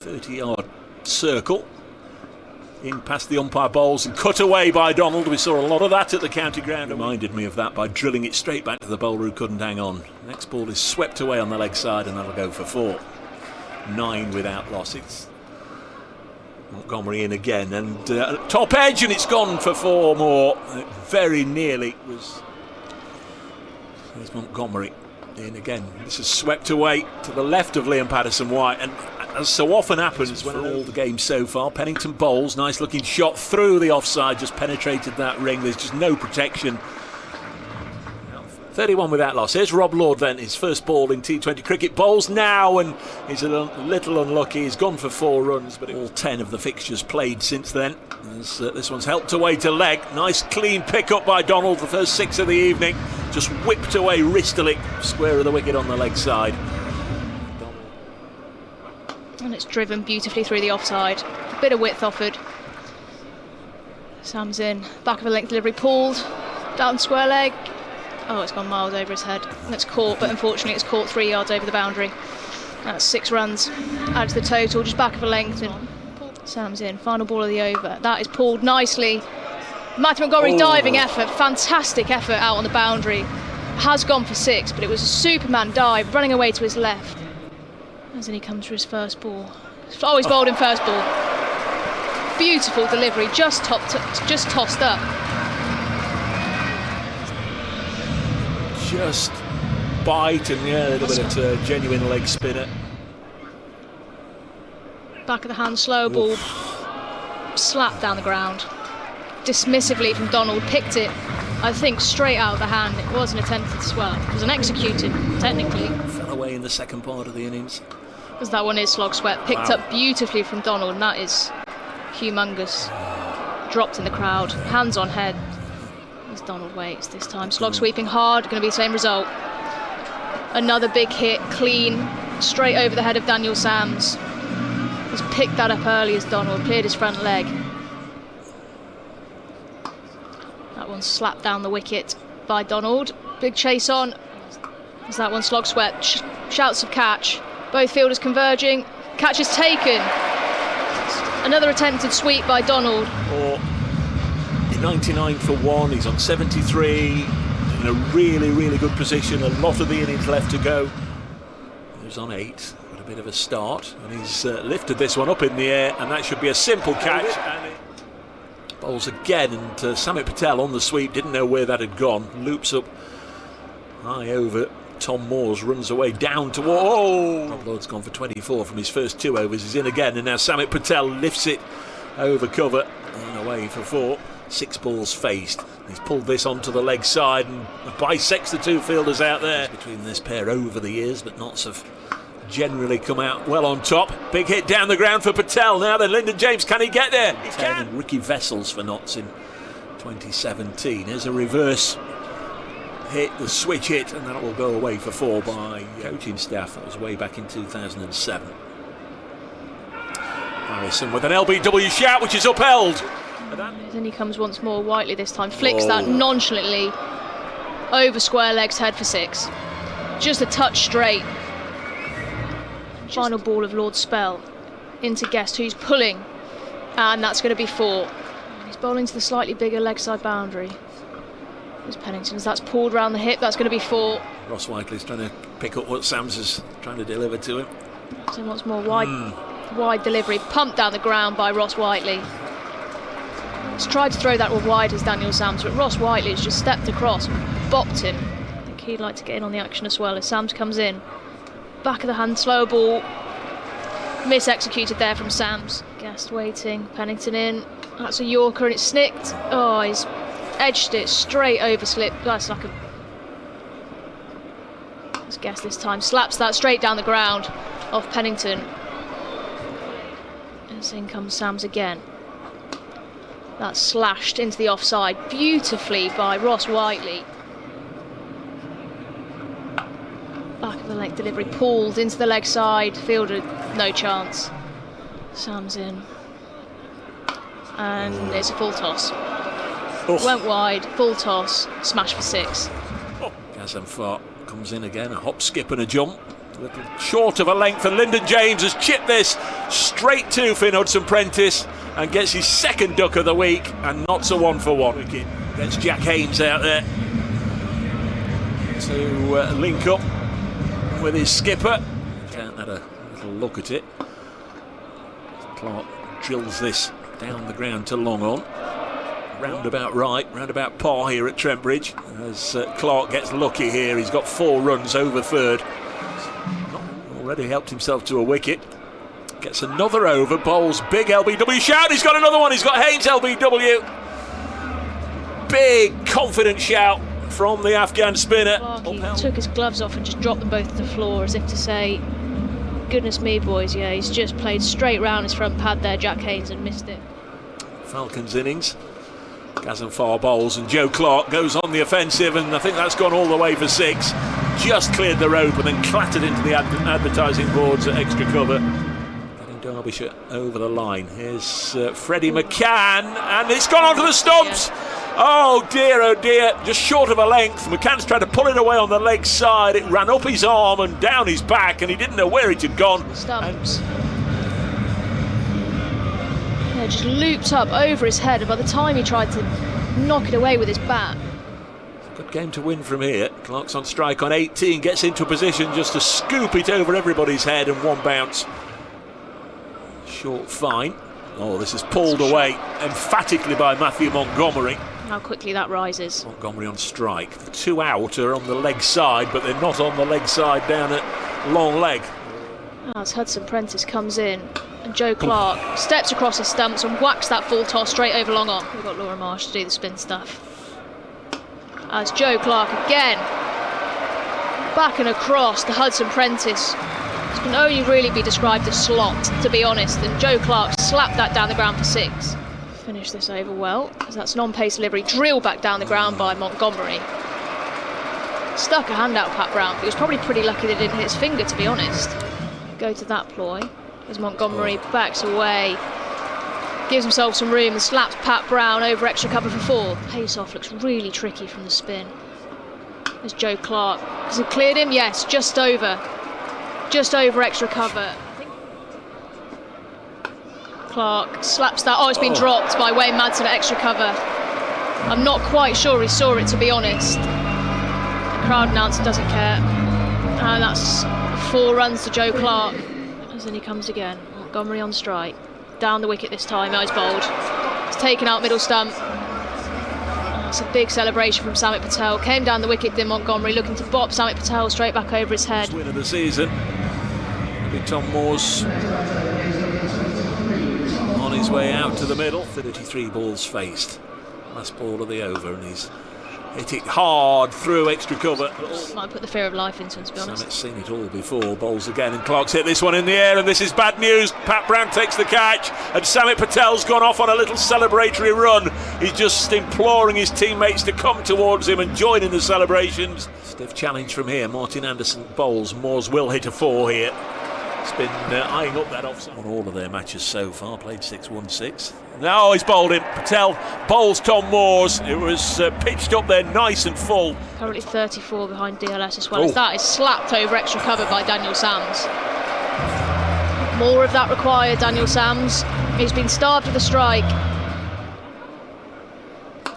30-yard circle in past the umpire bowls and cut away by Donald. We saw a lot of that at the county ground. Reminded me of that by drilling it straight back to the bowler who couldn't hang on. Next ball is swept away on the leg side and that'll go for 4. 9 without loss. It's Montgomery in again and top edge, and it's gone for 4 more. Very nearly was. There's Montgomery in again. This is swept away to the left of Liam Patterson-White, and as so often happens when all the games so far, Pennington bowls, nice looking shot through the offside, just penetrated that ring. There's just no protection. 31 without loss. Here's Rob Lord then, his first ball in T20 cricket. Bowls now and he's a little unlucky. He's gone for 4 runs, but all 10 of the fixtures played since then. This one's helped away to leg. Nice clean pick up by Donald, the first 6 of the evening. Just whipped away wristily, square of the wicket on the leg side. And it's driven beautifully through the offside. A bit of width offered. Sam's in, back of a length delivery, pulled, down square leg. Oh, it's gone miles over his head. And it's caught, but unfortunately it's caught 3 yards over the boundary. That's 6 runs. Add to the total, just back of a length. And Sam's in, final ball of the over. That is pulled nicely. Matthew Montgomery, diving effort, fantastic effort out on the boundary. Has gone for 6, but it was a Superman dive, running away to his left. As then he comes for his first ball. Oh, he's bowled in first ball. Beautiful delivery, just tossed up. Just bite and a little bit of genuine leg spinner. Back of the hand, slow ball, slapped down the ground. Dismissively from Donald, picked it, I think, straight out of the hand. It wasn't attempted to well, it was an executed, technically. Fell away in the second part of the innings. Because that one is slog swept, picked up beautifully from Donald, and that is humongous. Dropped in the crowd, hands on head. As Donald waits this time, slog sweeping hard, going to be the same result. Another big hit, clean, straight over the head of Daniel Sams. He's picked that up early as Donald cleared his front leg. That one slapped down the wicket by Donald. Big chase on. As that one slog swept, shouts of catch. Both fielders converging. Catch is taken. Another attempted sweep by Donald. 99 for 1, he's on 73, in a really good position, a lot of the innings left to go. He's on 8, got a bit of a start, and he's lifted this one up in the air, and that should be a simple catch. And it bowls again, and Samit Patel on the sweep, didn't know where that had gone, loops up high over Tom Moores, runs away down to Rob Lord's gone for 24 from his first 2 overs, he's in again, and now Samit Patel lifts it over cover and away for 4. 6 balls faced. He's pulled this onto the leg side and bisects the 2 fielders out there. Between this pair over the years, but Notts have generally come out well on top. Big hit down the ground for Patel. Now then, Lyndon James, can he get there? He can. And Ricky Vessels for Notts in 2017. Here's a reverse hit, the switch hit, and that will go away for 4 by coaching staff. That was way back in 2007. Harrison with an LBW shout, which is upheld. Then he comes once more, Whiteley this time, flicks that nonchalantly over square legs, head for 6. Just a touch straight. Final ball of Lord Spell into Guest, who's pulling, and that's going to be 4. He's bowling to the slightly bigger leg side boundary. There's Pennington, as that's pulled round the hip, that's going to be 4. Ross Whiteley's trying to pick up what Sams is trying to deliver to him. So once more, wide delivery, pumped down the ground by Ross Whiteley. He's tried to throw that one wide as Daniel Sams, but Ross Whiteley has just stepped across and bopped him. I think he'd like to get in on the action as well as Sams comes in. Back of the hand, slow ball. Mis-executed there from Sams. Guest waiting, Pennington in. That's a Yorker and it's snicked. Oh, he's edged it straight over slip. That's like a... Let's Guest this time. Slaps that straight down the ground off Pennington. And in comes Sams again. That's slashed into the offside beautifully by Ross Whiteley. Back of the length delivery, pulled into the leg side, fielder no chance. Sam's in. And it's a full toss. Went wide, full toss, smash for 6. Gazem Fark comes in again, a hop, skip and a jump. A little short of a length, and Lyndon James has chipped this straight to Finn Hudson-Prentice and gets his second duck of the week, and Notts a 1-for-1 wicket. Gets Jack Haynes out there to link up with his skipper. Count had a little look at it. Clarke drills this down the ground to long on. Roundabout right, roundabout par here at Trent Bridge. As Clarke gets lucky here, he's got 4 runs over third. Already helped himself to a wicket. Gets another over, bowls big LBW shout. He's got another one. He's got Haynes LBW. Big confident shout from the Afghan spinner. Clarke took his gloves off and just dropped them both to the floor as if to say, goodness me, boys, yeah, he's just played straight round his front pad there, Jack Haynes, and missed it. Falcons innings. Gazanfar bowls and Joe Clarke goes on the offensive, and I think that's gone all the way for 6. Just cleared the rope and then clattered into the advertising boards at extra cover. Getting Derbyshire over the line. Here's Freddie McCann, and it's gone onto the stumps. Yeah. Oh dear, just short of a length. McCann's tried to pull it away on the leg side. It ran up his arm and down his back, and he didn't know where it had gone. Stumps. Yeah, just looped up over his head, and by the time he tried to knock it away with his bat. Good game to win from here. Clarke's on strike on 18, gets into a position just to scoop it over everybody's head, and 1 bounce. Short fine. Oh, this is pulled away emphatically by Matthew Montgomery. How quickly that rises. Montgomery on strike. The 2 out are on the leg side, but they're not on the leg side down at long leg. As Hudson-Prentice comes in, and Joe Clarke steps across his stumps and whacks that full toss straight over long on. We've got Laura Marsh to do the spin stuff. As Joe Clarke again, back and across the Hudson-Prentice. It can only really be described as slot, to be honest, and Joe Clarke slapped that down the ground for 6. Finish this over well, as that's an on-pace delivery, drilled back down the ground by Montgomery. Stuck a hand out Pat Brown, but he was probably pretty lucky that it didn't hit his finger, to be honest. Go to that ploy, as Montgomery backs away, gives himself some room and slaps Pat Brown over extra cover for 4. Pace off looks really tricky from the spin. There's Joe Clarke. Has it cleared him? Yes, just over extra cover. Clarke slaps that. Oh, it's been dropped by Wayne Madsen at extra cover. I'm not quite sure he saw it, to be honest. The crowd announcer doesn't care. And that's 4 runs to Joe Clarke. As then he comes again. Montgomery on strike. Down the wicket this time. Oh, he's bowled. He's taken out middle stump. That's a big celebration from Samit Patel. Came down the wicket, then Montgomery looking to bop Samit Patel straight back over his head. Win of the season. Big Tom Moore's on his way out to the middle. 33 balls faced. Last ball of the over, and he's hit it hard through extra cover. Might put the fear of life into him, to be honest. Samit's seen it all before. Bowls again, and Clarke's hit this one in the air, and this is bad news. Pat Brown takes the catch, and Samit Patel's gone off on a little celebratory run. He's just imploring his teammates to come towards him and join in the celebrations. Stiff challenge from here. Martin Anderson bowls. Moores will hit a 4 here. It's been eyeing up that offside on all of their matches so far. Played 6-1-6. Now he's bowled him. Patel bowls Tom Moores. It was pitched up there nice and full. Currently 34 behind DLS, as well as that is slapped over extra cover by Daniel Sams. More of that required, Daniel Sams. He's been starved with a strike.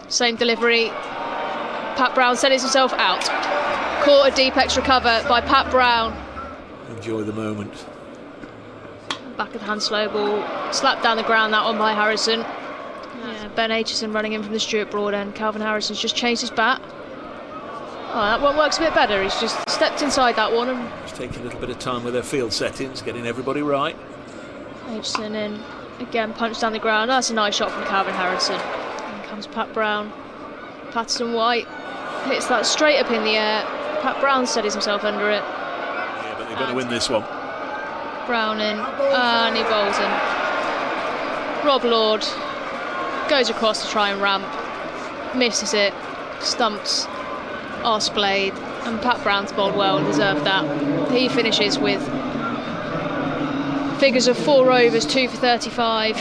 Same delivery. Pat Brown sends himself out. Caught a deep extra cover by Pat Brown. Enjoy the moment. Back of the hand slow ball, slapped down the ground, that one by Harrison. Yeah, Ben Aitchison running in from the Stuart Broad end. Calvin Harrison's just changed his bat. Oh, that one works a bit better. He's just stepped inside that one. And just taking a little bit of time with their field settings, getting everybody right. Aitchison in, again punched down the ground. That's a nice shot from Calvin Harrison. In comes Pat Brown. Patterson White hits that straight up in the air. Pat Brown steadies himself under it. Yeah, but they're going to win this one. Brown in, and he bowls in. Rob Lord goes across to try and ramp, misses it, stumps are splayed, and Pat Brown's bowled well and deserved that. He finishes with figures of 4 overs, 2 for 35,